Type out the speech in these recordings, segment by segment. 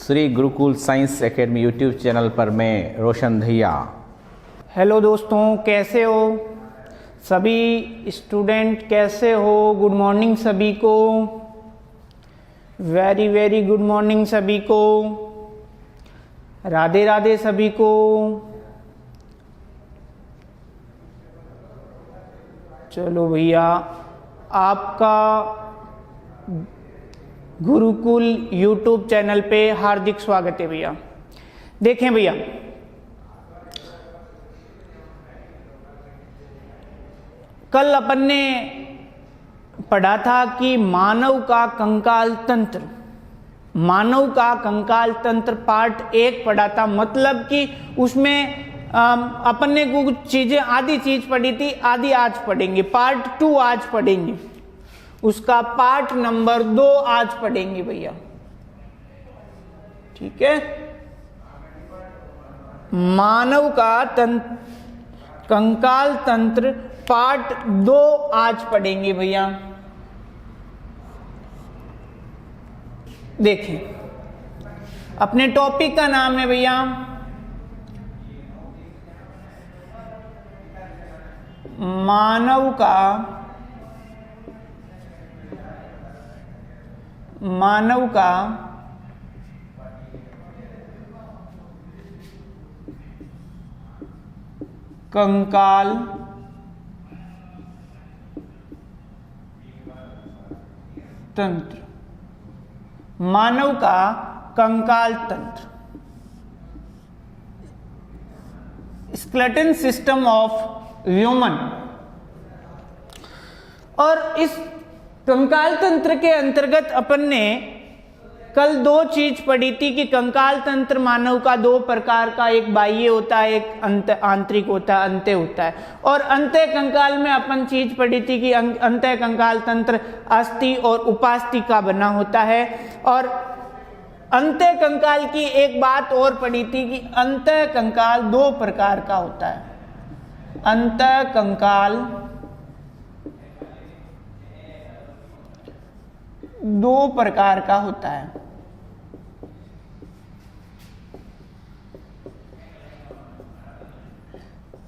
Shri Gurukul science academy YouTube channel पर मैं रोशन धैया। Hello दोस्तों, कैसे हो सभी स्टूडेंट, कैसे हो? गुड मॉर्निंग सभी को, वेरी वेरी गुड मॉर्निंग सभी को, राधे राधे सभी को। चलो भैया, आपका गुरुकुल यूट्यूब चैनल पे हार्दिक स्वागत है भैया। देखें भैया, कल अपन ने पढ़ा था कि मानव का कंकाल तंत्र, मानव का कंकाल तंत्र पार्ट 1 पढ़ा था। मतलब कि उसमें अपन ने कुछ चीजें, आधी चीज पढ़ी थी, आधी आज पढ़ेंगे। पार्ट 2 आज पढ़ेंगे, उसका पार्ट नंबर 2 आज पढ़ेंगे भैया, ठीक है। मानव का कंकाल तंत्र पार्ट 2 आज पढ़ेंगे भैया। देखें, अपने टॉपिक का नाम है भैया मानव का कंकाल तंत्र, मानव का कंकाल तंत्र, स्केलेटन सिस्टम ऑफ ह्यूमन। और इस कंकाल तंत्र के अंतर्गत अपन ने कल 2 चीज पढ़ी थी कि कंकाल तंत्र मानव का 2 प्रकार का, एक बाह्य होता है, एक आंतरिक होता है, अंत्य होता है। और अंत्य कंकाल में अपन चीज पढ़ी थी कि अंत्य कंकाल तंत्र अस्थि और उपास्थि का बना होता है। और अंत्य कंकाल की एक बात और पढ़ी थी कि अंत्य कंकाल 2 प्रकार का होता है। अंत्य कंकाल 2 प्रकार का होता है।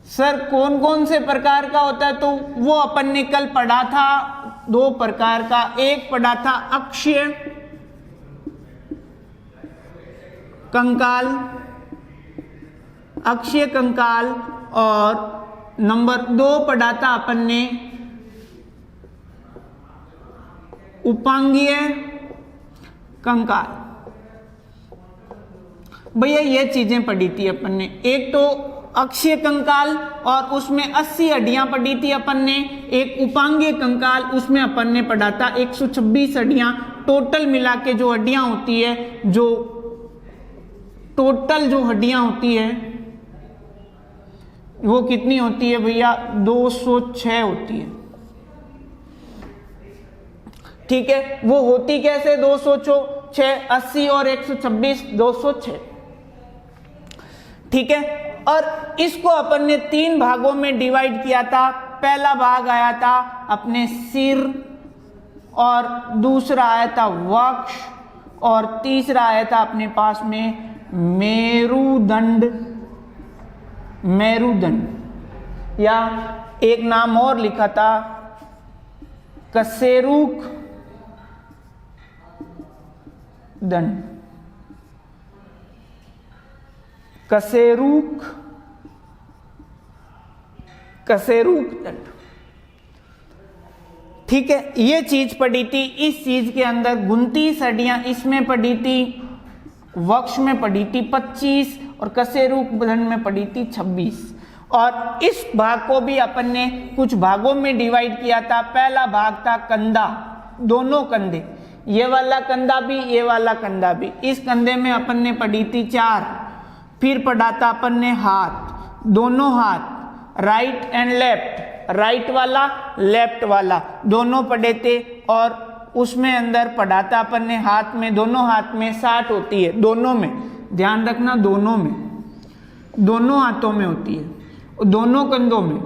सर कौन कौन से प्रकार का होता है? तो वो अपन ने कल पढ़ा था 2 प्रकार का। एक पढ़ा था अक्षीय कंकाल, अक्षीय कंकाल, और नंबर 2 पढ़ा था अपन ने उपांगीय कंकाल। भैया ये चीजें पढ़ी थी अपन ने। एक तो अक्षीय कंकाल और उसमें 80 हड्डियां पढ़ी थी अपन ने। एक उपांगीय कंकाल, उसमें अपन ने पढ़ा था 126 हड्डियां। टोटल मिला के जो हड्डियां होती है, जो टोटल जो हड्डियां होती है वो कितनी होती है भैया? 206 होती है, ठीक है। वो होती कैसे 206? 80 और 126, 206, ठीक है। और इसको अपन ने 3 भागों में डिवाइड किया था। पहला भाग आया था अपने सिर, और दूसरा आया था वक्ष, और तीसरा आया था अपने पास में मेरुदंड, मेरुदंड, या एक नाम और लिखा था कशेरुक दंड, कशेरुक दंड, ठीक है। ये चीज पढ़ी थी। इस चीज के अंदर 29 हड्डियां इसमें पढ़ी थी, वक्ष में पढ़ी थी 25, और कशेरुक दंड में पढ़ी थी 26। और इस भाग को भी अपन ने कुछ भागों में डिवाइड किया था। पहला भाग था कंधा, दोनों कंधे, ये वाला कंधा भी, ये वाला कंधा भी। इस कंधे में अपन ने पढ़ी थी 4। फिर पढ़ा था अपन ने हाथ, दोनों हाथ, राइट एंड लेफ्ट, राइट वाला लेफ्ट वाला, दोनों पढ़े थे। और उसमें अंदर पढ़ा था अपन ने हाथ में, दोनों हाथ में 60 होती है, दोनों में, ध्यान रखना, दोनों में, दोनों हाथों में होती है, दोनों कंधों में,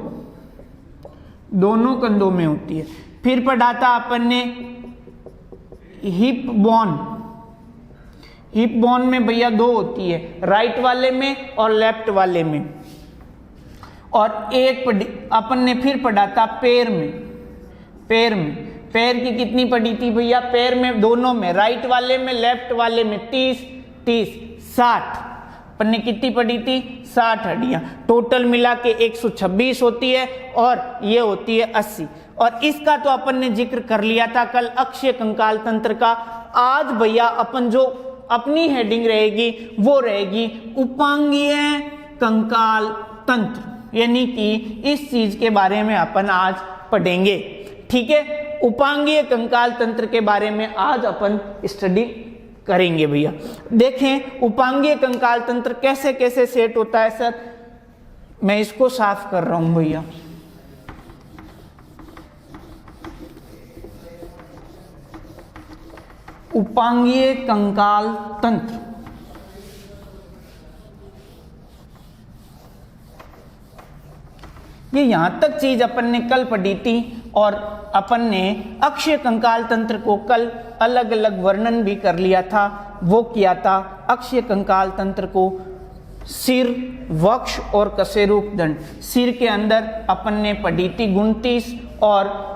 दोनों कंधों में होती है। फिर पढ़ा था अपन ने हिप बोन, हिप बोन में भैया 2 होती है, राइट वाले में और लेफ्ट वाले में। और एक अपन ने फिर पढ़ा था पैर में, पैर की कितनी पढ़ी थी भैया? पैर में दोनों में, राइट वाले में लेफ्ट वाले में 30 60। अपन ने कितनी पढ़ी थी? 60 हड्डियां। टोटल मिला के 126 होती है और ये होती है 80। और इसका तो अपन ने जिक्र कर लिया था कल, अक्षीय कंकाल तंत्र का। आज भैया अपन जो अपनी हेडिंग रहेगी वो रहेगी उपांगीय कंकाल तंत्र, यानी कि इस चीज के बारे में अपन आज पढ़ेंगे। ठीक है, उपांगीय कंकाल तंत्र के बारे में आज अपन स्टडी करेंगे भैया। देखें उपांगीय कंकाल तंत्र कैसे कैसे सेट होता है। सर मैं इसको साफ कर रहा हूं भैया। उपांगीय कंकाल तंत्र, ये यहां तक चीज अपन ने कल पढ़ी थी और अपन ने अक्षीय कंकाल तंत्र को कल अलग अलग वर्णन भी कर लिया था। वो किया था अक्षीय कंकाल तंत्र को सिर, वक्ष और कशेरुक दंड। सिर के अंदर अपन ने पढ़ी थी 29 और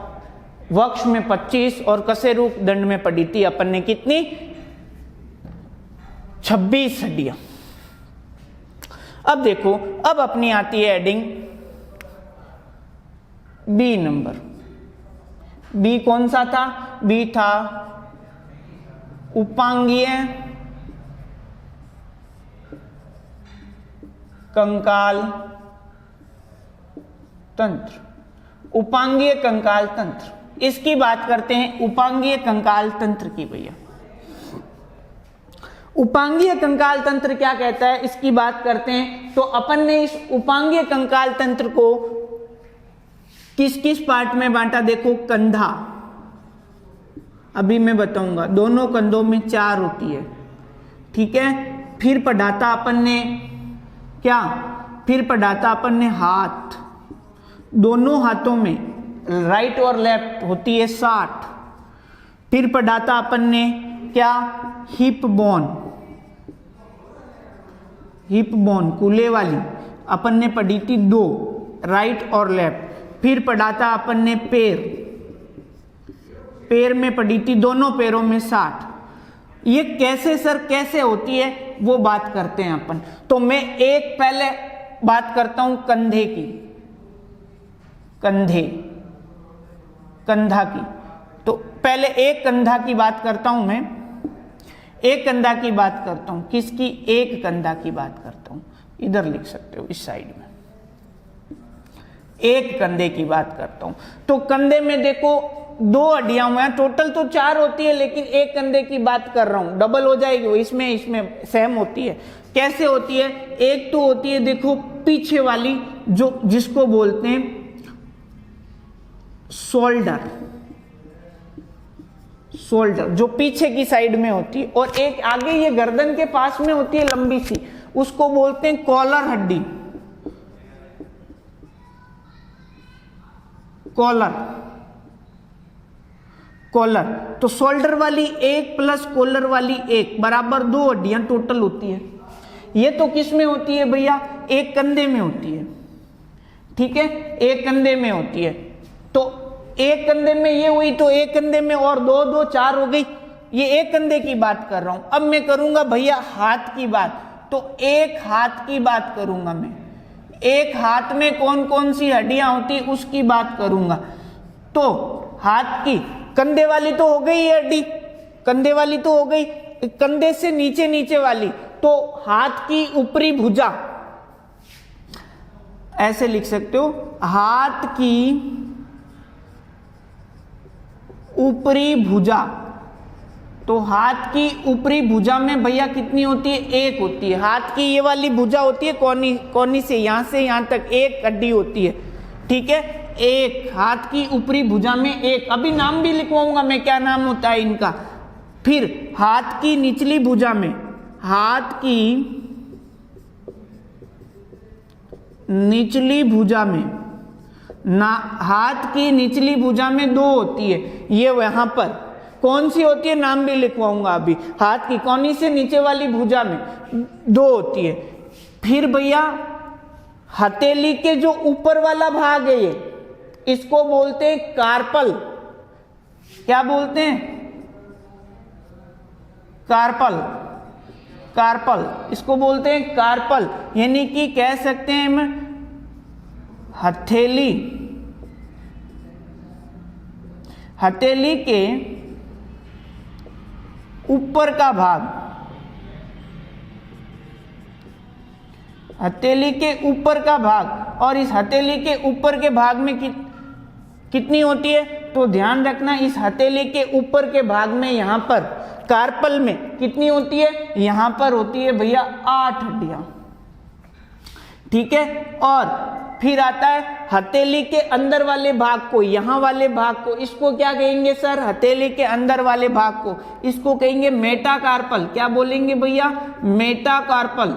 वक्ष में 25 और कशेरुक दंड में पढ़ी थी अपन ने कितनी? 26 हड्डियां। अब देखो, अब अपनी आती है हेडिंग बी नंबर। बी कौन सा था? बी था उपांगीय कंकाल तंत्र। उपांगीय कंकाल तंत्र, इसकी बात करते हैं उपांगीय कंकाल तंत्र की भैया। उपांगीय कंकाल तंत्र क्या कहता है, इसकी बात करते हैं। तो अपन ने इस उपांगीय कंकाल तंत्र को किस किस पार्ट में बांटा? देखो, कंधा, अभी मैं बताऊंगा, दोनों कंधों में 4 होती है। ठीक है, फिर पढ़ा था अपन ने क्या? फिर पढ़ा था अपन ने हाथ, दोनों हाथों में राइट और लेफ्ट होती है 60। फिर पढ़ा था अपन ने क्या? हिप बोन, हिप बोन कूल्हे वाली अपन ने पढ़ी थी 2, राइट और लेफ्ट। फिर पढ़ा था अपन ने पैर, पैर में पढ़ी थी दोनों पैरों में 60। ये कैसे सर, कैसे होती है वो बात करते हैं अपन। तो मैं एक पहले बात करता हूं कंधे की, कंधा की। तो पहले एक कंधा की बात करता हूं मैं, एक कंधा की बात करता हूं। किसकी? एक कंधा की बात करता हूं। इधर लिख सकते हो, इस साइड में एक कंधे की बात करता हूं। तो कंधे में देखो 2 हड्डियां हुए हैं, टोटल तो 4 होती है, लेकिन एक कंधे की बात कर रहा हूं, डबल हो जाएगी वो, इसमें सेम होती है। कैसे होती है? एक तो होती है देखो पीछे वाली, जो जिसको बोलते हैं शोल्डर, जो पीछे की साइड में होती है, और एक आगे ये गर्दन के पास में होती है लंबी सी, उसको बोलते हैं कॉलर हड्डी, कॉलर। तो शोल्डर वाली 1 प्लस कॉलर वाली 1 बराबर 2 हड्डियां टोटल होती है। ये तो किस में होती है भैया? एक कंधे में होती है। ठीक है, एक कंधे में होती है। तो एक कंधे में ये हुई, तो एक कंधे में और 2 2 4 हो गई। ये एक कंधे की बात कर रहा हूं। अब मैं करूंगा भैया हाथ की बात। तो एक हाथ की बात करूंगा मैं, एक हाथ में कौन कौन सी हड्डियां होती उसकी बात करूंगा। तो हाथ की कंधे वाली तो हो गई ये हड्डी, कंधे वाली तो हो गई। कंधे से नीचे नीचे वाली तो हाथ की ऊपरी भुजा, ऐसे लिख सकते हो, हाथ की ऊपरी भुजा। तो हाथ की ऊपरी भुजा में भैया कितनी होती है? 1 होती है। हाथ की ये वाली भुजा होती है कोनी से यहां तक 1 हड्डी होती है। ठीक है, 1 हाथ की ऊपरी भुजा में 1। अभी नाम भी लिखवाऊंगा मैं, क्या नाम होता है इनका। फिर हाथ की निचली भुजा में, हाथ की निचली भुजा में ना, हाथ की निचली भुजा में 2 होती है। ये यहां पर कौन सी होती है, नाम भी लिखवाऊंगा अभी। हाथ की कौनी से नीचे वाली भुजा में 2 होती है। फिर भैया हथेली के जो ऊपर वाला भाग है ये, इसको बोलते हैं कार्पल। क्या बोलते हैं? कार्पल। कार्पल, इसको बोलते हैं कार्पल, यानी कि कह सकते हैं हम हथेली, हथेली के ऊपर का भाग, हथेली के ऊपर का भाग। और इस हथेली के ऊपर के भाग में कितनी होती है? तो ध्यान रखना, इस हथेली के ऊपर के भाग में यहां पर कार्पल में कितनी होती है? यहां पर होती है भैया 8 हड्डियां। ठीक है। और फिर आता है हथेली के अंदर वाले भाग को, यहां वाले भाग को, इसको क्या कहेंगे सर? हथेली के अंदर वाले भाग को इसको कहेंगे मेटाकार्पल। क्या बोलेंगे भैया? मेटाकार्पल।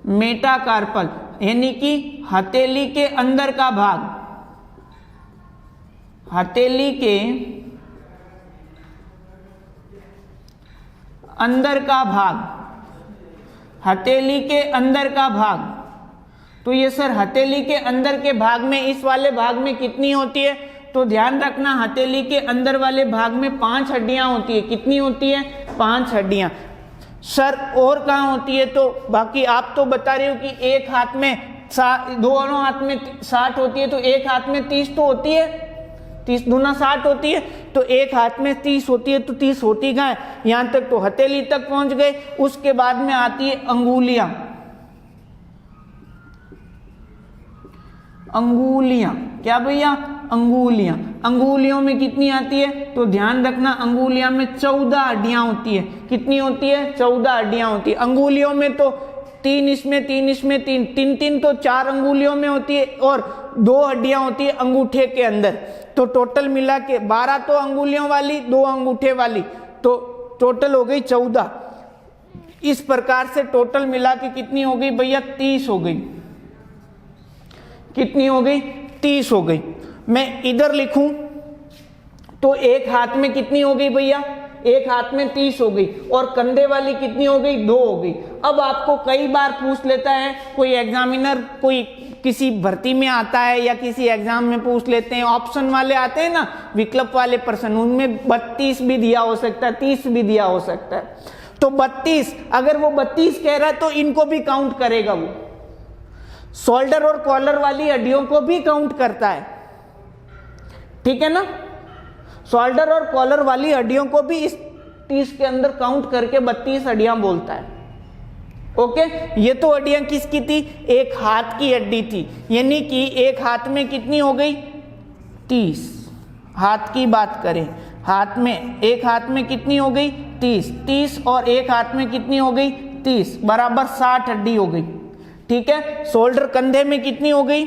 मेटाकार्पल यानी कि हथेली के अंदर का भाग, हथेली के अंदर का भाग, हथेली के अंदर का भाग। तो ये सर हथेली के अंदर के भाग में, इस वाले भाग में कितनी होती है? तो ध्यान रखना, हथेली के अंदर वाले भाग में 5 हड्डियां होती है। कितनी होती है? 5 हड्डियां। सर और कहाँ होती है? तो बाकी आप तो बता रहे हो कि एक हाथ में दोनों हाथ में 60 होती है, तो एक हाथ में 30 तो होती है, 30 दूना 60 होती है, तो एक हाथ में 30 होती है, तो 30 होती कहाँ है? यहां तक, तो हथेली तक पहुंच गए। उसके बाद में आती है अंगुलियां। अंगुलियां, क्या भैया? अंगुलियां। अंगुलियों में कितनी आती है? तो ध्यान रखना, अंगुलियां में 14 हड्डियां होती है। कितनी होती है? 14 हड्डियां होती है। अंगुलियों में तो 3 इसमें, 3 इसमें, 3 तो 4 अंगुलियों में होती है, और 2 हड्डियां होती है अंगूठे के अंदर। तो टोटल मिला के 12 तो अंगुलियों वाली, 2 अंगूठे वाली, तो टोटल हो गई 14। इस प्रकार से टोटल मिला के कितनी हो गई भैया? 30 हो गई। कितनी हो गई? 30 हो गई। मैं इधर लिखूं तो एक हाथ में कितनी हो गई भैया? एक हाथ में 30 हो गई। और कंधे वाली कितनी हो गई? 2 हो गई। अब आपको कई बार पूछ लेता है कोई एग्जामिनर, कोई किसी भर्ती में आता है या किसी एग्जाम में पूछ लेते हैं, ऑप्शन वाले आते हैं ना, विकल्प वाले प्रश्न, उनमें 32 भी दिया हो सकता है, 30 भी दिया हो सकता है। तो 32, अगर वो 32 कह रहा है तो इनको भी काउंट करेगा वो। शोल्डर और कॉलर वाली हड्डियों को भी काउंट करता है। ठीक है ना? शोल्डर और कॉलर वाली हड्डियों को भी इस 30 के अंदर काउंट करके 32 हड्डियां बोलता है। ओके। ये तो हड्डियां किसकी थी? एक हाथ की हड्डी थी, यानी कि एक हाथ में कितनी हो गई? 30। हाथ की बात करें, हाथ में, एक हाथ में कितनी हो गई? 30। 30 और एक हाथ में कितनी हो गई? 30 बराबर 60 हड्डी हो गई। ठीक है। शोल्डर, कंधे में कितनी हो गई?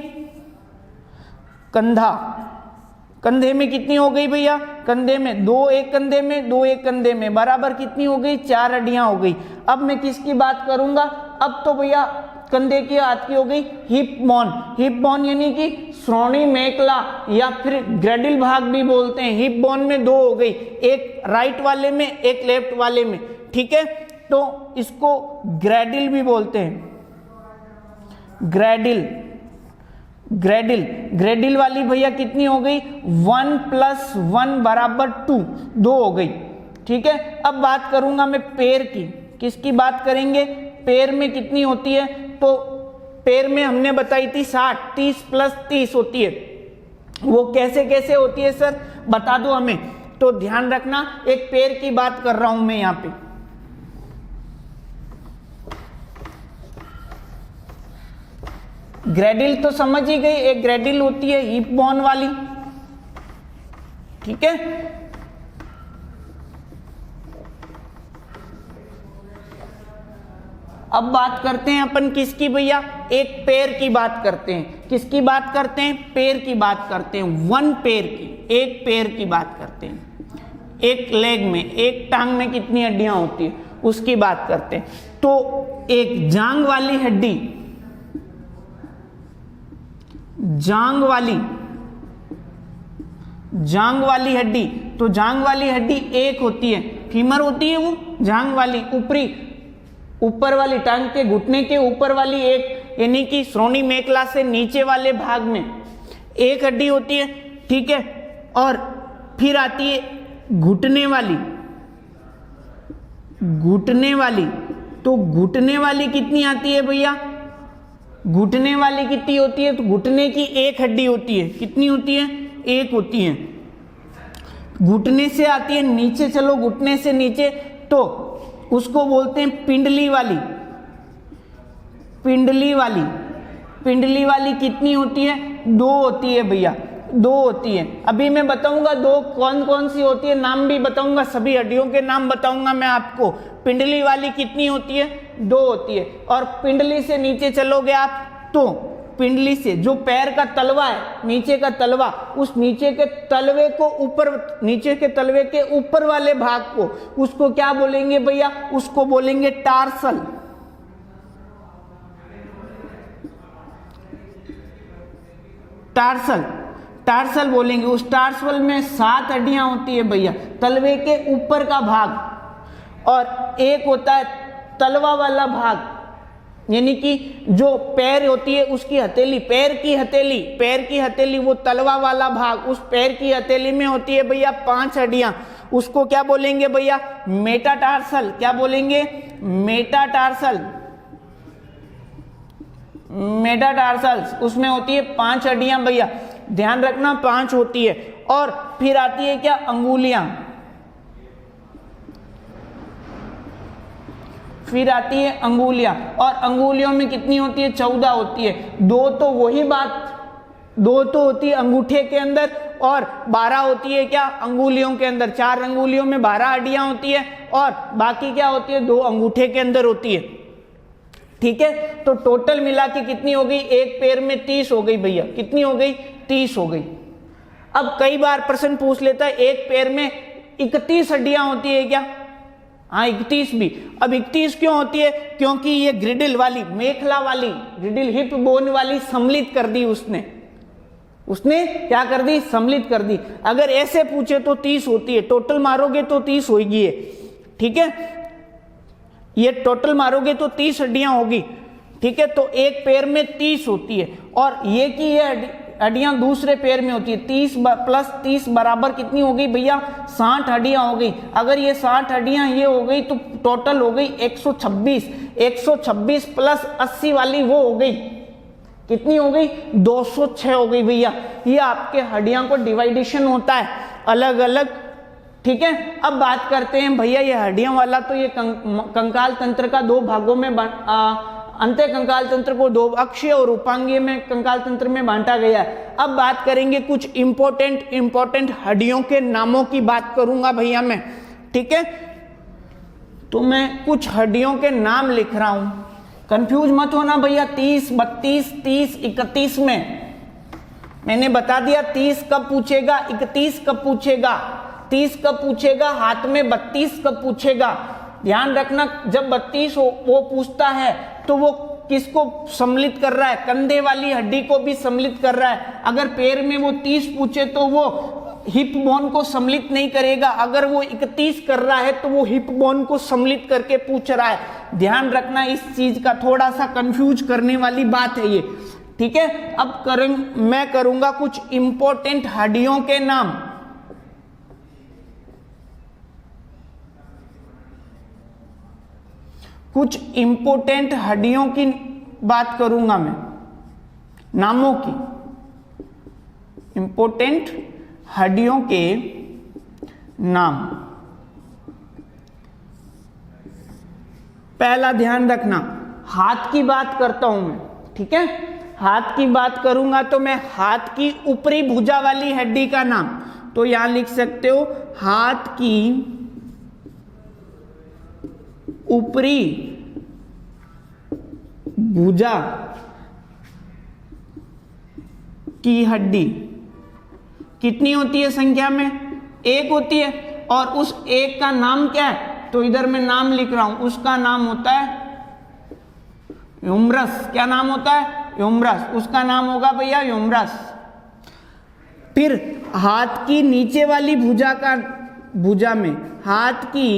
कंधा, कंधे में कितनी हो गई भैया? कंधे में 2 एक कंधे में, 2 एक कंधे में, बराबर कितनी हो गई? 4 हड्डियां हो गई। अब मैं किसकी बात करूंगा? अब तो भैया कंधे की, हाथ की हो गई हिप बोन। हिप बोन यानी कि श्रोणी मेखला या फिर ग्रेडिल भाग भी बोलते हैं। हिप बोन में 2 हो गई, एक राइट वाले में, एक लेफ्ट वाले में। ठीक है। तो इसको ग्रेडिल भी बोलते हैं। ग्रेडिल, ग्रेडिल, ग्रेडिल वाली भैया कितनी हो गई? 1 + 1 बराबर 2, 2 हो गई। ठीक है। अब बात करूंगा मैं पैर की। किसकी बात करेंगे? पैर में कितनी होती है? तो पैर में हमने बताई थी 60, 30 + 30 होती है। वो कैसे कैसे होती है सर, बता दो हमें। तो ध्यान रखना, एक पैर की बात कर रहा हूं मैं यहां पे। ग्रेडिल तो समझ ही गई, एक ग्रेडिल होती है हिप बोन वाली। ठीक है। अब बात करते हैं अपन किसकी भैया? एक पैर की बात करते हैं। किसकी बात करते हैं? पैर की बात करते हैं। 1 पैर की, एक पैर की बात करते हैं। एक लेग में, एक टांग में कितनी हड्डियां होती है उसकी बात करते हैं। तो एक जांग वाली हड्डी, जांग वाली जांग वाली हड्डी, तो जांग वाली हड्डी एक होती है, फीमर होती है वो जांग वाली, ऊपर वाली टांग के घुटने के ऊपर वाली एक, यानी कि श्रोणी मेखला से नीचे वाले भाग में एक हड्डी होती है, ठीक है। और फिर आती है घुटने वाली, तो घुटने वाली कितनी आती है भैया, घुटने वाली कितनी होती है, तो घुटने की एक हड्डी होती है, कितनी होती है, एक होती है। घुटने से आती है नीचे, चलो घुटने से नीचे, तो उसको बोलते हैं पिंडली वाली कितनी होती है, दो होती है भैया, दो होती है। अभी मैं बताऊंगा दो कौन कौन सी होती है, नाम भी बताऊंगा, सभी हड्डियों के नाम बताऊंगा मैं आपको। पिंडली वाली कितनी होती है, दो होती है। और पिंडली से नीचे चलोगे आप, तो पिंडली से जो पैर का तलवा है, नीचे का तलवा, उस नीचे के तलवे को ऊपर, नीचे के तलवे के ऊपर वाले भाग को, उसको क्या बोलेंगे भैया, उसको बोलेंगे टार्सल। टार्सल बोलेंगे। उस टार्सल में 7 हड्डियां होती है भैया, तलवे के ऊपर का भाग, और एक होता है तलवा वाला भाग, यानी कि जो पैर होती है उसकी हथेली, पैर की हथेली वो तलवा वाला भाग, उस पैर की हथेली में होती है भैया 5 हड्डियां, उसको क्या बोलेंगे भैया, मेटाटार्सल। क्या बोलेंगे, मेटाटार्सल्स। उसमें होती है 5 हड्डियां भैया, ध्यान रखना 5 होती है। और फिर आती है क्या, अंगुलियां। फिर आती है अंगुलियां, और अंगुलियों में कितनी होती है, 14 होती है। दो तो होती है अंगूठे के अंदर, और 12 होती है क्या, अंगुलियों के अंदर। 4 अंगुलियों में 12 हड्डियां होती है, और बाकी क्या होती है, 2 अंगूठे के अंदर होती है, ठीक है। तो टोटल मिला के कितनी हो गई, एक पैर में 30 हो गई भैया, कितनी हो गई, 30 हो गई। अब कई बार प्रश्न पूछ लेता है, एक पैर में 31 हड्डियां होती है क्या, हाँ 31 भी। अब 31 क्यों होती है, क्योंकि ये ग्रिडल वाली, मेखला वाली, ग्रिडल हिप बोन वाली सम्मिलित कर दी उसने क्या कर दी, सम्मिलित कर दी। अगर ऐसे पूछे तो 30 होती है, टोटल मारोगे तो 30 होगी, ठीक है। ये टोटल मारोगे तो 30 हड्डियां होगी, ठीक है। तो एक पैर में 30 होती है, और ये की ये हड्डियां दूसरे पैर में होती है। 30 प्लस 30 बराबर कितनी हो गई भैया, 60 हड्डियां हो गई। अगर ये 60 हड्डियां ये हो गई तो टोटल हो गई 126। 126 प्लस 80 वाली वो हो गई, कितनी हो गई, 206 हो गई भैया। ये आपके हड्डियां को डिवाइडेशन होता है अलग अलग, ठीक है। अब बात करते हैं भैया, ये हड्डियां वाला तो ये कंकाल तंत्र का 2 भागों में अंत्य कंकाल तंत्र को 2 अक्षीय और उपांगीय में कंकाल तंत्र में बांटा गया है। अब बात करेंगे कुछ इंपॉर्टेंट हड्डियों के नामों की बात करूंगा भैया मैं, ठीक है। तो मैं कुछ हड्डियों के नाम लिख रहा हूं, कंफ्यूज मत होना भैया। 30, 32, 30, 31 में मैंने बता दिया 30 कब पूछेगा, 31 कब पूछेगा, 30 कब पूछेगा, हाथ में 32 कब पूछेगा। ध्यान रखना, जब 32 वो पूछता है तो वो किसको सम्मिलित कर रहा है, कंधे वाली हड्डी को भी सम्मिलित कर रहा है। अगर पैर में वो 30 पूछे तो वो हिप बोन को सम्मिलित नहीं करेगा। अगर वो 31 कर रहा है तो वो हिप बोन को सम्मिलित करके पूछ रहा है। ध्यान रखना, इस चीज का थोड़ा सा कंफ्यूज करने वाली बात है ये, ठीक है। अब मैं करूंगा कुछ इंपॉर्टेंट हड्डियों के नाम। कुछ इंपॉर्टेंट हड्डियों की बात करूंगा मैं, नामों की, इंपॉर्टेंट हड्डियों के नाम। पहला ध्यान रखना, हाथ की बात करता हूं मैं, ठीक है। हाथ की बात करूंगा तो मैं हाथ की ऊपरी भुजा वाली हड्डी का नाम, तो यहां लिख सकते हो हाथ की ऊपरी भुजा की हड्डी कितनी होती है संख्या में, 1 होती है। और उस 1 का नाम क्या है, तो इधर मैं नाम लिख रहा हूं, उसका नाम होता है ह्यूमरस। क्या नाम होता है, ह्यूमरस। उसका नाम होगा भैया ह्यूमरस। फिर हाथ की नीचे वाली भुजा में हाथ की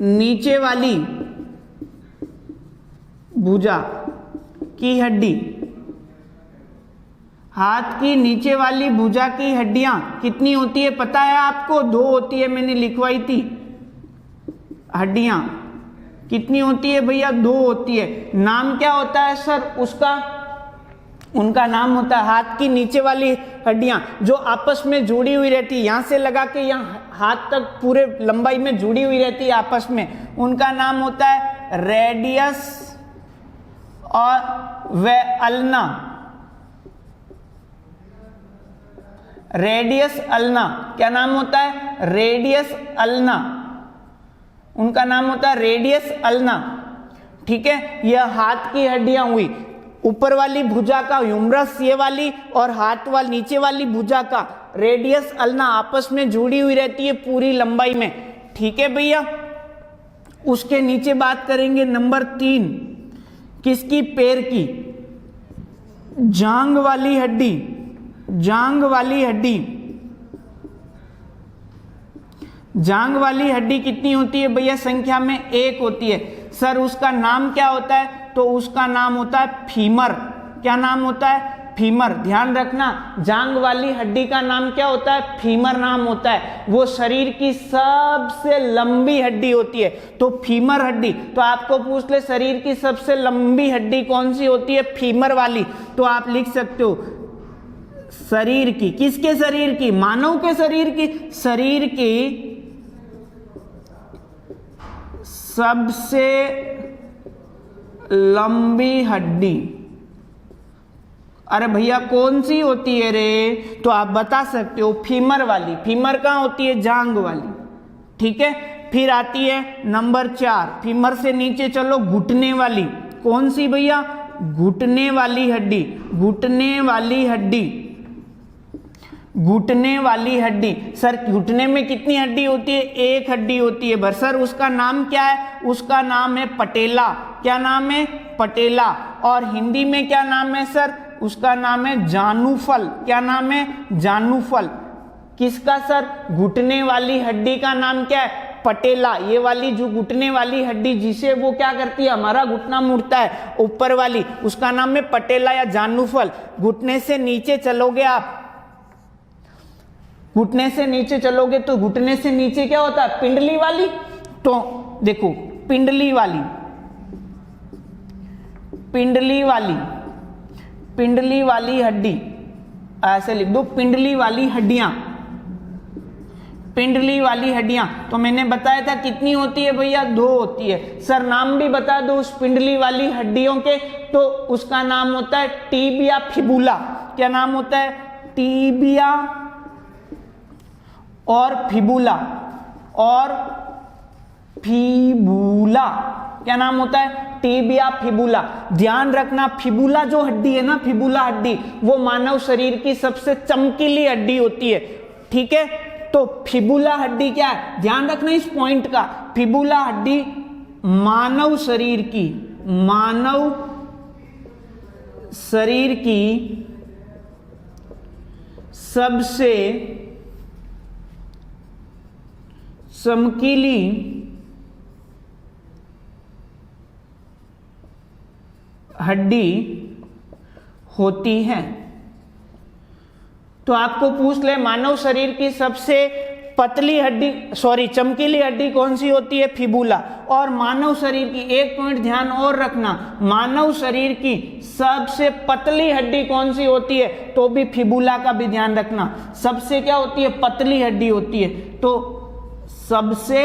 नीचे वाली भुजा की हड्डी, हाथ की नीचे वाली भुजा की हड्डियां कितनी होती है पता है आपको? 2 होती है, मैंने लिखवाई थी। हड्डियां कितनी होती है भैया? 2 होती है। नाम क्या होता है सर उसका? उनका नाम होता है, हाथ की नीचे वाली हड्डियां जो आपस में जुड़ी हुई रहती है, यहां से लगा के यहां हाथ तक पूरे लंबाई में जुड़ी हुई रहती है आपस में, उनका नाम होता है रेडियस और वे अल्ना। रेडियस अल्ना, क्या नाम होता है? रेडियस अल्ना, उनका नाम होता है रेडियस अल्ना। ठीक है, यह हाथ की हड्डियां हुई। ऊपर वाली भुजा का ह्यूमरस ये वाली, और हाथ वाली नीचे वाली भुजा का रेडियस अल्ना आपस में जुड़ी हुई रहती है पूरी लंबाई में। ठीक है भैया, उसके नीचे बात करेंगे नंबर 3, किसकी? पैर की जांग वाली हड्डी। जांग वाली हड्डी, जांग वाली हड्डी कितनी होती है भैया? संख्या में 1 होती है। सर उसका नाम क्या होता है? तो उसका नाम होता है फीमर। क्या नाम होता है? फीमर। ध्यान रखना, जांग वाली हड्डी का नाम क्या होता है? फीमर नाम होता है। वो शरीर की सबसे लंबी हड्डी होती है, तो फीमर हड्डी। तो आपको पूछ ले शरीर की सबसे लंबी हड्डी कौन सी होती है? फीमर वाली। तो आप लिख सकते हो शरीर की, किसके शरीर की? मानव के शरीर की। शरीर की सबसे लंबी हड्डी, अरे भैया कौन सी होती है रे? तो आप बता सकते हो फीमर वाली। फीमर कहाँ होती है? जांग वाली। ठीक है, फिर आती है नंबर 4, फीमर से नीचे चलो, घुटने वाली। कौन सी भैया? घुटने वाली हड्डी। घुटने वाली हड्डी, घुटने वाली हड्डी। सर घुटने में कितनी हड्डी होती है? 1 हड्डी होती है बस। सर उसका नाम क्या है? उसका नाम है पटेला। क्या नाम है? पटेला। और हिंदी में क्या नाम है सर? उसका नाम है जानुफल। क्या नाम है? जानुफल। किसका सर? घुटने वाली हड्डी का नाम क्या है? पटेला। ये वाली जो घुटने वाली हड्डी जिसे वो क्या करती है? हमारा घुटना मुड़ता है ऊपर वाली, उसका नाम है पटेला या जानुफल। घुटने से नीचे चलोगे आप, घुटने से नीचे चलोगे तो घुटने से नीचे क्या होता है? पिंडली वाली। तो देखो पिंडली वाली, पिंडली वाली, पिंडली वाली हड्डी, ऐसे लिख दो पिंडली वाली हड्डियां। पिंडली वाली हड्डियां तो मैंने बताया था कितनी होती है भैया? 2 होती है। सर नाम भी बता दो उस पिंडली वाली हड्डियों के, तो उसका नाम होता है टीबिया फिबुला। क्या नाम होता है? टीबिया और फिबुला, और फिबुला। क्या नाम होता है? Tibia fibula. ध्यान रखना, फिबुला जो हड्डी है ना, फिबुला हड्डी, वो मानव शरीर की सबसे चमकीली हड्डी होती है। ठीक है, तो फिबुला हड्डी क्या है? ध्यान रखना इस पॉइंट का। फिबुला हड्डी मानव शरीर की, मानव शरीर की सबसे चमकीली हड्डी होती है। तो आपको पूछ ले मानव शरीर की सबसे पतली हड्डी, सॉरी चमकीली हड्डी कौन सी होती है? फिबुला। और मानव शरीर की, एक पॉइंट ध्यान और रखना, मानव शरीर की सबसे पतली हड्डी कौन सी होती है? तो भी फिबुला का भी ध्यान रखना, सबसे क्या होती है? पतली हड्डी होती है। तो सबसे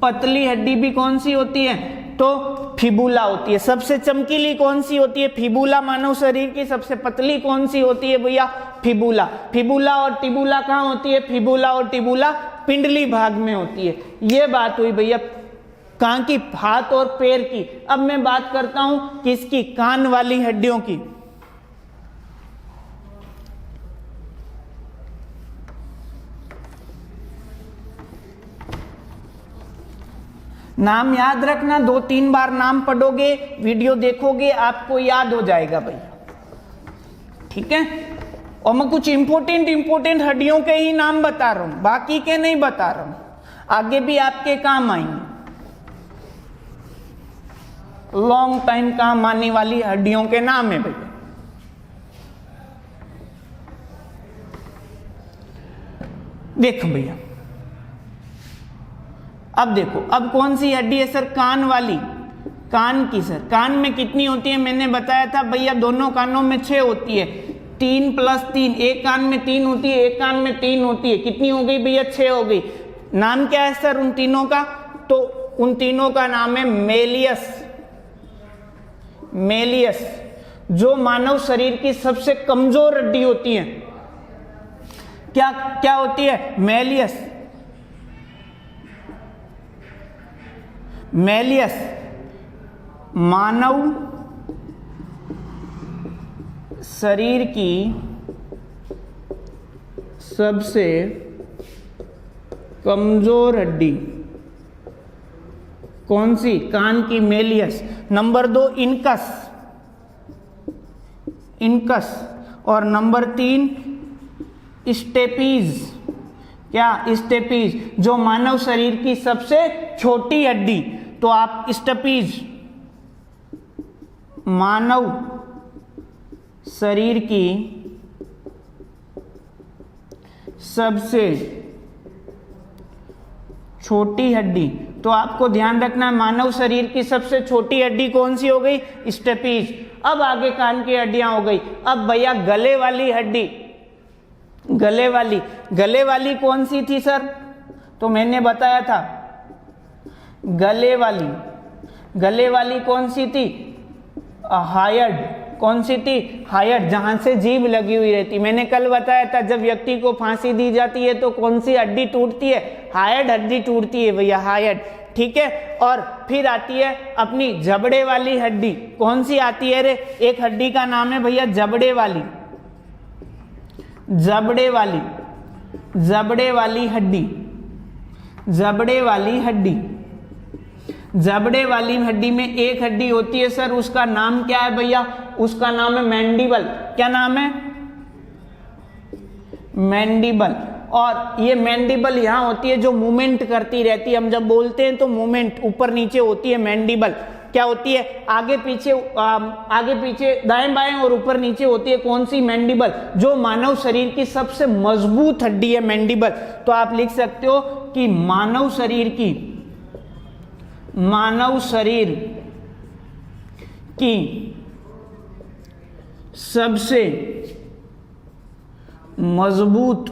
पतली हड्डी भी कौन सी होती है? तो फिबुला होती है। सबसे चमकीली कौन सी होती है? फिबुला। मानव शरीर की सबसे पतली कौन सी होती है भैया? फिबुला। फिबुला और टिबुला कहाँ होती है? फिबुला और टिबुला पिंडली भाग में होती है। ये बात हुई भैया कहाँ की? हाथ और पैर की। अब मैं बात करता हूं किसकी? कान वाली हड्डियों की। नाम याद रखना, 2-3 बार नाम पढ़ोगे, वीडियो देखोगे, आपको याद हो जाएगा भैया। ठीक है। और मैं कुछ इंपोर्टेंट हड्डियों के ही नाम बता रहा हूं, बाकी के नहीं बता रहा हूं, आगे भी आपके काम आएंगे, लॉन्ग टाइम काम आने वाली हड्डियों के नाम है भैया। देखो भैया, अब देखो, अब कौन सी हड्डी है सर? कान वाली, कान की सर। कान में कितनी होती है? मैंने बताया था भैया, दोनों कानों में 6 होती है, 3 + 3, एक कान में 3 होती है, एक कान में 3 होती है, कितनी हो गई भैया? 6 हो गई। नाम क्या है सर उन तीनों का? तो उन तीनों का नाम है मेलियस। मेलियस जो मानव शरीर की सबसे कमजोर हड्डी होती है, क्या क्या होती है? मेलियस। मेलियस मानव शरीर की सबसे कमजोर हड्डी कौन सी? कान की मेलियस। Number 2 incus, incus. और नंबर 3 स्टेपीज। क्या? स्टेपीज जो मानव शरीर की सबसे छोटी हड्डी, तो आप स्टेपीज मानव शरीर की सबसे छोटी हड्डी, तो आपको ध्यान रखना मानव शरीर की सबसे छोटी हड्डी कौन सी हो गई? स्टेपीज। अब आगे कान की हड्डियां हो गई। अब भैया गले वाली हड्डी, गले वाली, गले वाली कौन सी थी सर? तो मैंने बताया था गले वाली, गले वाली कौन सी थी? हायर्ड। कौन सी थी? हायर्ड, जहां से जीभ लगी हुई रहती। मैंने कल बताया था जब व्यक्ति को फांसी दी जाती है तो कौन सी हड्डी टूटती है? हायर्ड हड्डी टूटती है भैया, हायर्ड। ठीक है। और फिर आती है अपनी जबड़े वाली हड्डी। कौन सी आती है रे? एक हड्डी का नाम है भैया जबड़े वाली, जबड़े वाली, जबड़े वाली हड्डी, जबड़े वाली हड्डी। जबड़े वाली हड्डी में एक हड्डी होती है सर, उसका नाम क्या है भैया? उसका नाम है मैंडिबल। क्या नाम है? मैंडिबल। और ये मैंडिबल यहां होती है जो मूवमेंट करती रहती है, हम जब बोलते हैं तो मूवमेंट ऊपर नीचे होती है मैंडिबल। क्या होती है? आगे पीछे, आगे पीछे, दाएं बाएं और ऊपर नीचे होती है। कौन सी? मैंडिबल। जो मानव शरीर की सबसे मजबूत हड्डी है मैंडिबल। तो आप लिख सकते हो कि मानव शरीर की, मानव शरीर की सबसे मजबूत,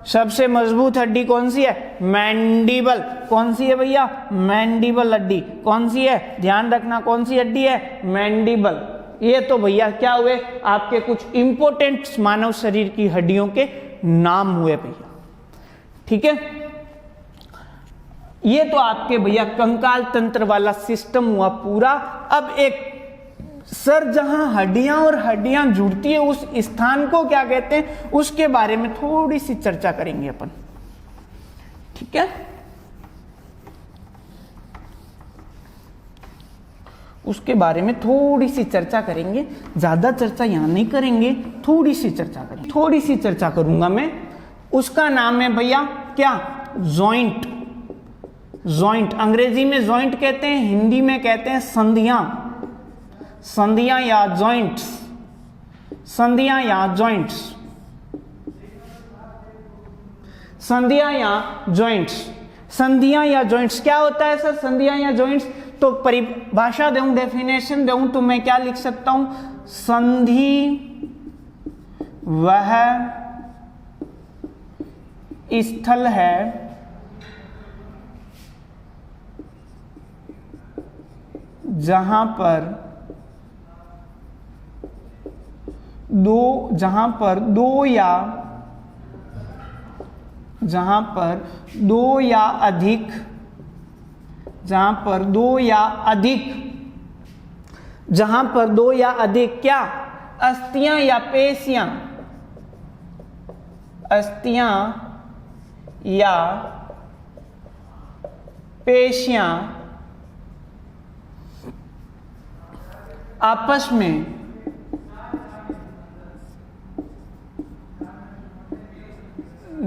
सबसे मजबूत हड्डी कौन सी है? मैंडिबल। कौन सी है भैया? मैंडिबल हड्डी। कौन सी है? ध्यान रखना कौन सी हड्डी है? मैंडिबल। ये तो भैया क्या हुए? आपके कुछ इंपॉर्टेंट मानव शरीर की हड्डियों के नाम हुए भैया। ठीक है। ये तो आपके भैया कंकाल तंत्र वाला सिस्टम हुआ पूरा। अब एक सर जहां हड्डियां और हड्डियां जुड़ती है उस स्थान को क्या कहते हैं, उसके बारे में थोड़ी सी चर्चा करेंगे अपन। ठीक है। उसके बारे में थोड़ी सी चर्चा करेंगे, ज्यादा चर्चा यहां नहीं करेंगे, थोड़ी सी चर्चा करेंगे, थोड़ी सी चर्चा करूंगा मैं। उसका नाम है भैया क्या? जॉइंट। जॉइंट अंग्रेजी में जॉइंट कहते हैं, हिंदी में कहते हैं संधियां। संधियां या जॉइंट्स, संधियां या जॉइंट्स, संधियां या जॉइंट्स। संधियां या जॉइंट्स क्या होता है सर? संधियां या जॉइंट्स, तो परिभाषा दूं, डेफिनेशन दूं तो मैं क्या लिख सकता हूं? संधि वह स्थल है जहां पर दो या अधिक क्या? अस्थियां या पेशियां, अस्थियां या पेशियां आपस में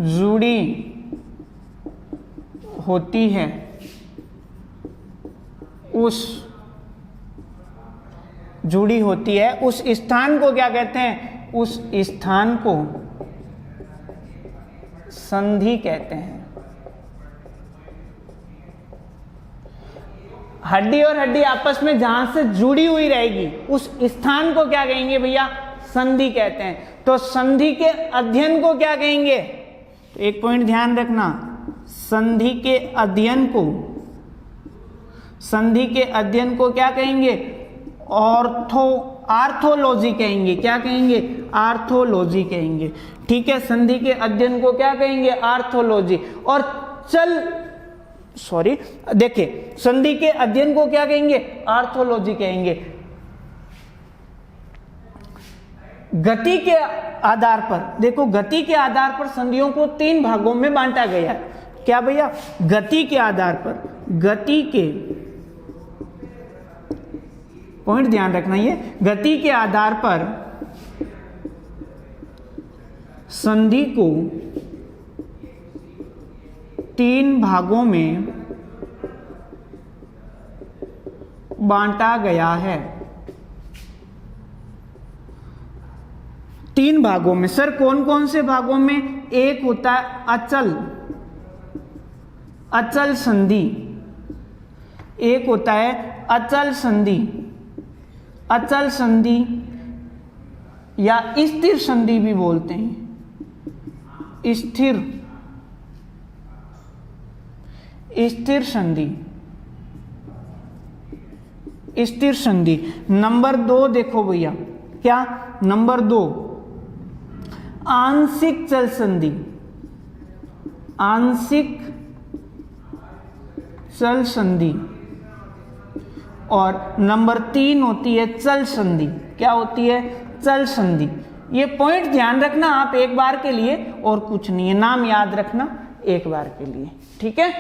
जुड़ी होती है उस स्थान को क्या कहते हैं? उस स्थान को संधि कहते हैं। हड्डी और हड्डी आपस में जहां से जुड़ी हुई रहेगी उस स्थान को क्या कहेंगे भैया? संधि कहते हैं। तो संधि के अध्ययन को क्या कहेंगे? तो एक पॉइंट ध्यान रखना, संधि के अध्ययन को क्या कहेंगे? आर्थोलॉजी कहेंगे। क्या कहेंगे? आर्थोलॉजी कहेंगे। ठीक है, संधि के अध्ययन को क्या कहेंगे? आर्थोलॉजी। और देखिए, संधि के अध्ययन को क्या कहेंगे? आर्थोलॉजी कहेंगे। गति के आधार पर, देखो, गति के आधार पर संधियों को 3 भागों में बांटा गया है। क्या भैया? गति के आधार पर, गति के पॉइंट ध्यान रखना, ये गति के आधार पर संधि को 3 भागों में बांटा गया है। 3 भागों में। सर कौन कौन से भागों में? एक होता है अचल संधि, एक होता है अचल संधि या स्थिर संधि भी बोलते हैं। स्थिर संधि। नंबर 2 देखो भैया, क्या? नंबर 2 आंशिक चल संधि। और नंबर 3 होती है चल संधि। क्या होती है? चल संधि। ये पॉइंट ध्यान रखना आप एक बार के लिए, और कुछ नहीं है, नाम याद रखना एक बार के लिए। ठीक है,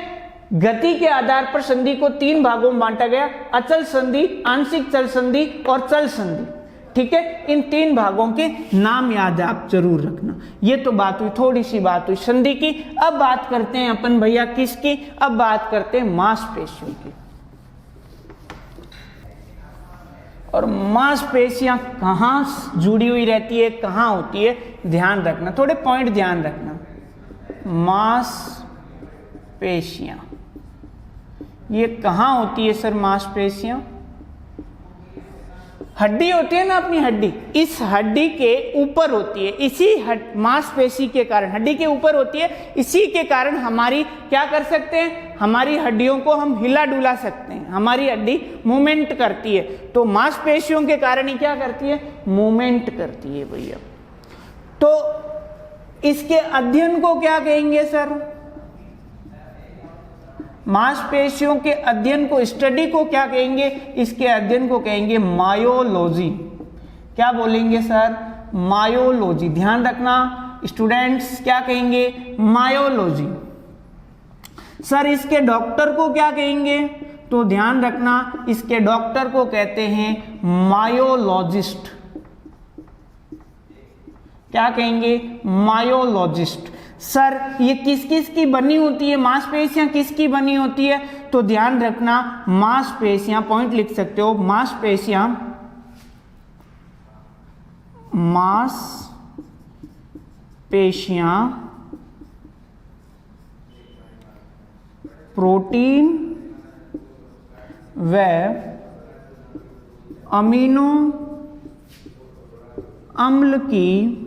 गति के आधार पर संधि को 3 भागों में बांटा गया, अचल संधि, आंशिक चल संधि और चल संधि। ठीक है, इन 3 भागों के नाम याद आप जरूर रखना। ये तो बात हुई, थोड़ी सी बात हुई संधि की। अब बात करते हैं अपन भैया किसकी? अब बात करते हैं मांसपेशियों की। और मांसपेशियां कहाँ जुड़ी हुई रहती है, कहाँ होती है, ध्यान रखना, थोड़े पॉइंट ध्यान रखना। मांसपेशियां ये कहाँ होती है सर? मांसपेशियां हड्डी होती है ना, अपनी हड्डी, इस हड्डी के ऊपर होती है। इसी मांसपेशी के कारण हड्डी के ऊपर होती है। इसी के कारण हमारी क्या कर सकते हैं? हमारी हड्डियों को हम हिला डुला सकते हैं, हमारी हड्डी मूवमेंट करती है। तो मांसपेशियों के कारण ही क्या करती है? मूवमेंट करती है भैया। तो इसके अध्ययन को क्या कहेंगे सर? मांसपेशियों के अध्ययन को, स्टडी को क्या कहेंगे? इसके अध्ययन को कहेंगे मायोलॉजी। क्या बोलेंगे सर? मायोलॉजी। ध्यान रखना स्टूडेंट्स, क्या कहेंगे? मायोलॉजी। सर इसके डॉक्टर को क्या कहेंगे? तो ध्यान रखना, इसके डॉक्टर को कहते हैं मायोलॉजिस्ट। क्या कहेंगे? मायोलॉजिस्ट। सर ये किस किस की बनी होती है? मांसपेशियां किसकी बनी होती है? तो ध्यान रखना, मांसपेशियां, पॉइंट लिख सकते हो, मांसपेशियां प्रोटीन व अमीनो अम्ल की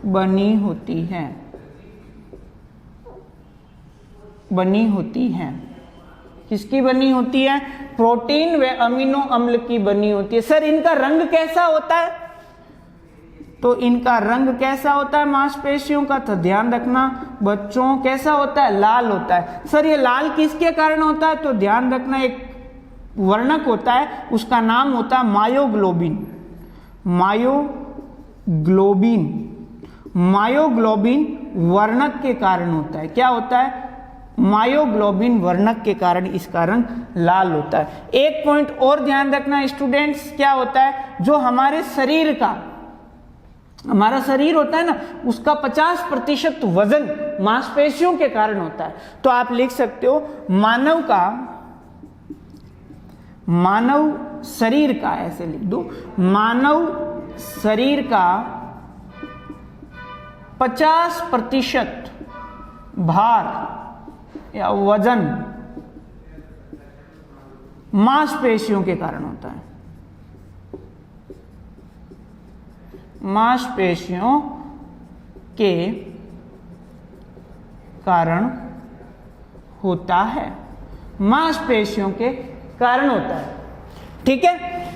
बनी होती है। किसकी बनी होती है? प्रोटीन व अमीनो अम्ल की बनी होती है। सर इनका रंग कैसा होता है? तो इनका रंग कैसा होता है मांसपेशियों का? तो ध्यान रखना बच्चों, कैसा होता है? लाल होता है। सर ये लाल किसके कारण होता है? तो ध्यान रखना, एक वर्णक होता है, उसका नाम होता है मायोग्लोबिन। मायोग्लोबिन वर्णक के कारण होता है। क्या होता है? मायोग्लोबिन वर्णक के कारण इसका रंग लाल होता है। एक पॉइंट और ध्यान रखना स्टूडेंट्स, क्या होता है? जो हमारे शरीर का हमारा शरीर होता है ना, उसका 50% वजन मांसपेशियों के कारण होता है। तो आप लिख सकते हो मानव शरीर का, ऐसे लिख दो, मानव शरीर का 50% भार या वजन मांसपेशियों के कारण होता है, मांसपेशियों के कारण होता है, मांसपेशियों के कारण होता है। ठीक है,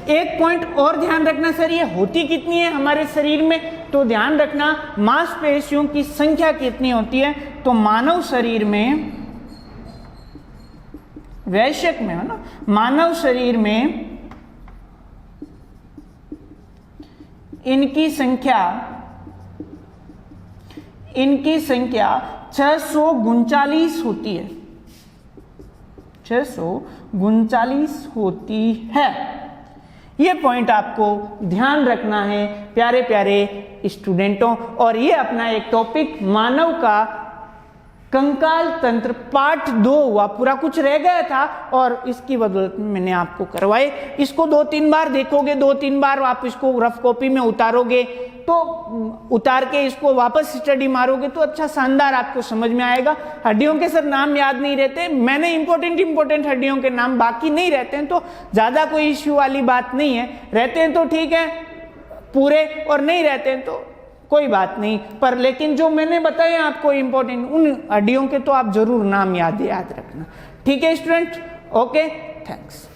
एक पॉइंट और ध्यान रखना सर, ये होती कितनी है हमारे शरीर में, तो ध्यान रखना मांसपेशियों की संख्या कितनी होती है। तो मानव शरीर में, वैश्यक में है ना, मानव शरीर में इनकी संख्या 639 होती है, 639 होती है। ये पॉइंट आपको ध्यान रखना है प्यारे प्यारे स्टूडेंटों। और ये अपना एक टॉपिक मानव का कंकाल तंत्र पार्ट 2 हुआ, पूरा कुछ रह गया था और इसकी बदौलत मैंने आपको करवाए। इसको 2-3 बार देखोगे, 2-3 बार आप इसको रफ कॉपी में उतारोगे, तो उतार के इसको वापस स्टडी मारोगे तो अच्छा शानदार आपको समझ में आएगा। हड्डियों के सर नाम याद नहीं रहते, मैंने इंपॉर्टेंट हड्डियों के नाम, बाकी नहीं रहते हैं तो ज्यादा कोई इश्यू वाली बात नहीं है। रहते हैं तो ठीक है पूरे, और नहीं रहते हैं तो कोई बात नहीं, पर लेकिन जो मैंने बताया आपको इंपॉर्टेंट, उन हड्डियों के तो आप जरूर नाम याद रखना। ठीक है स्टूडेंट, ओके, थैंक्स।